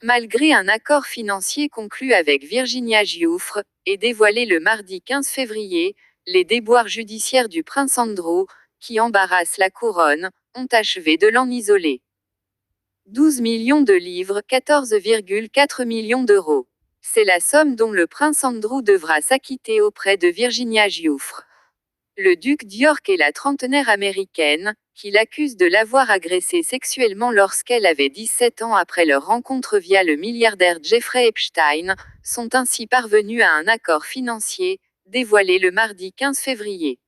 Malgré un accord financier conclu avec Virginia Giuffre, et dévoilé le mardi 15 février, les déboires judiciaires du prince Andrew, qui embarrassent la couronne, ont achevé de l'en isoler. 12 millions de livres, 14,4 millions d'euros. C'est la somme dont le prince Andrew devra s'acquitter auprès de Virginia Giuffre. Le duc d'York et la trentenaire américaine, qui l'accuse de l'avoir agressée sexuellement lorsqu'elle avait 17 ans après leur rencontre via le milliardaire Jeffrey Epstein, sont ainsi parvenus à un accord financier, dévoilé le mardi 15 février.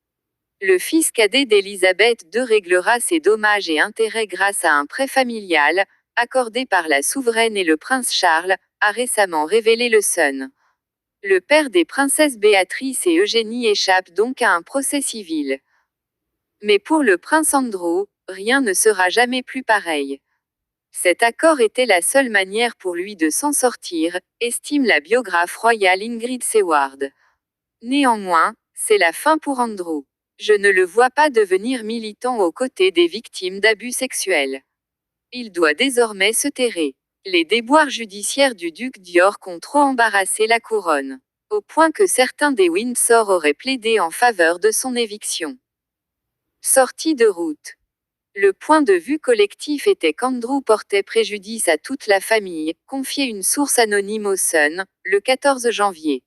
Le fils cadet d'Elisabeth II réglera ses dommages et intérêts grâce à un prêt familial, accordé par la souveraine et le prince Charles, a récemment révélé le Sun. Le père des princesses Béatrice et Eugénie échappe donc à un procès civil. Mais pour le prince Andrew, rien ne sera jamais plus pareil. Cet accord était la seule manière pour lui de s'en sortir, estime la biographe royale Ingrid Seward. Néanmoins, c'est la fin pour Andrew. Je ne le vois pas devenir militant aux côtés des victimes d'abus sexuels. Il doit désormais se terrer. Les déboires judiciaires du duc d'York ont trop embarrassé la couronne. Au point que certains des Windsor auraient plaidé en faveur de son éviction. Sortie de route. Le point de vue collectif était qu'Andrew portait préjudice à toute la famille, confiait une source anonyme au Sun, le 14 janvier.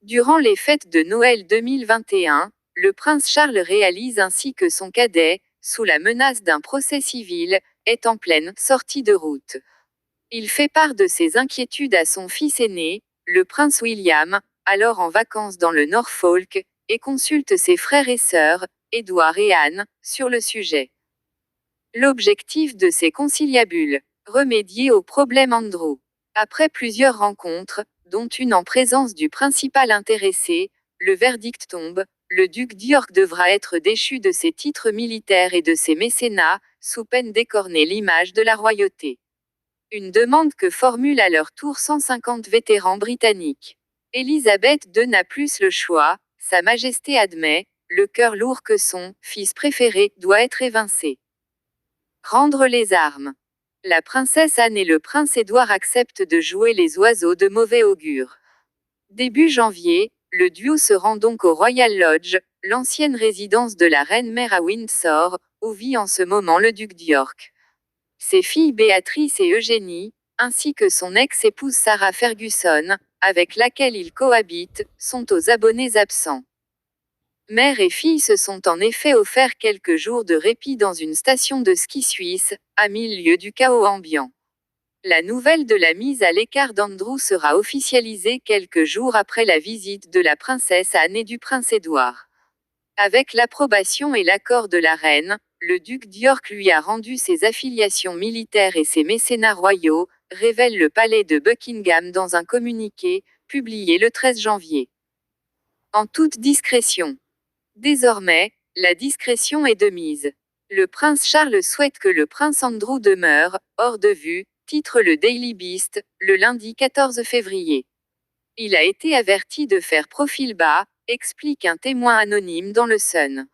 Durant les fêtes de Noël 2021, le prince Charles réalise ainsi que son cadet, sous la menace d'un procès civil, est en pleine sortie de route. Il fait part de ses inquiétudes à son fils aîné, le prince William, alors en vacances dans le Norfolk, et consulte ses frères et sœurs, Édouard et Anne, sur le sujet. L'objectif de ces conciliabules, remédier au problème Andrew. Après plusieurs rencontres, dont une en présence du principal intéressé, le verdict tombe, le duc d'York devra être déchu de ses titres militaires et de ses mécénats, sous peine d'écorner l'image de la royauté. Une demande que formulent à leur tour 150 vétérans britanniques. Elisabeth II n'a plus le choix, Sa Majesté admet, le cœur lourd que son fils préféré doit être évincé. Rendre les armes. La princesse Anne et le prince Édouard acceptent de jouer les oiseaux de mauvais augure. Début janvier, le duo se rend donc au Royal Lodge, l'ancienne résidence de la reine-mère à Windsor, où vit en ce moment le duc d'York. Ses filles Béatrice et Eugénie, ainsi que son ex-épouse Sarah Ferguson, avec laquelle il cohabite, sont aux abonnés absents. Mère et fille se sont en effet offert quelques jours de répit dans une station de ski suisse, à 1000 lieues du chaos ambiant. La nouvelle de la mise à l'écart d'Andrew sera officialisée quelques jours après la visite de la princesse Anne et du prince Édouard. Avec l'approbation et l'accord de la reine, le duc d'York lui a rendu ses affiliations militaires et ses mécénats royaux, révèle le palais de Buckingham dans un communiqué, publié le 13 janvier. En toute discrétion. Désormais, la discrétion est de mise. Le prince Charles souhaite que le prince Andrew demeure, hors de vue, titre le Daily Beast, le lundi 14 février. Il a été averti de faire profil bas, explique un témoin anonyme dans le Sun.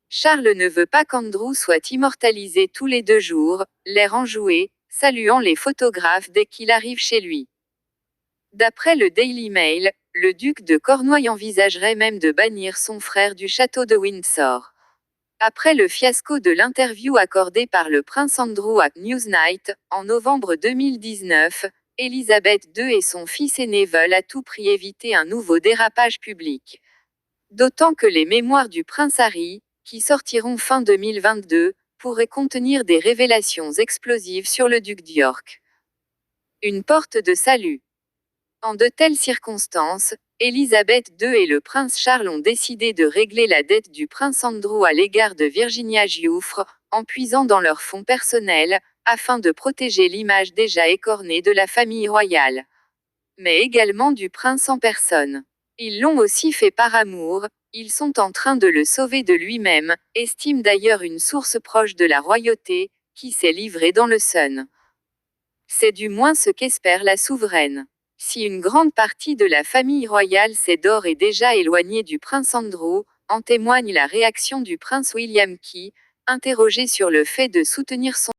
Charles ne veut pas qu'Andrew soit immortalisé tous les 2 jours, l'air enjoué, saluant les photographes dès qu'il arrive chez lui. D'après le Daily Mail, le duc de Cornouailles envisagerait même de bannir son frère du château de Windsor. Après le fiasco de l'interview accordée par le prince Andrew à Newsnight, en novembre 2019, Elisabeth II et son fils aîné veulent à tout prix éviter un nouveau dérapage public. D'autant que les mémoires du prince Harry, qui sortiront fin 2022, pourraient contenir des révélations explosives sur le duc d'York. Une porte de salut. En de telles circonstances, Elisabeth II et le prince Charles ont décidé de régler la dette du prince Andrew à l'égard de Virginia Giuffre, en puisant dans leurs fonds personnels, afin de protéger l'image déjà écornée de la famille royale. Mais également du prince en personne. Ils l'ont aussi fait par amour, ils sont en train de le sauver de lui-même, estime d'ailleurs une source proche de la royauté, qui s'est livrée dans le Sun. C'est du moins ce qu'espère la souveraine. Si une grande partie de la famille royale s'est d'ores et déjà éloignée du prince Andrew, en témoigne la réaction du prince William qui, interrogé sur le fait de soutenir son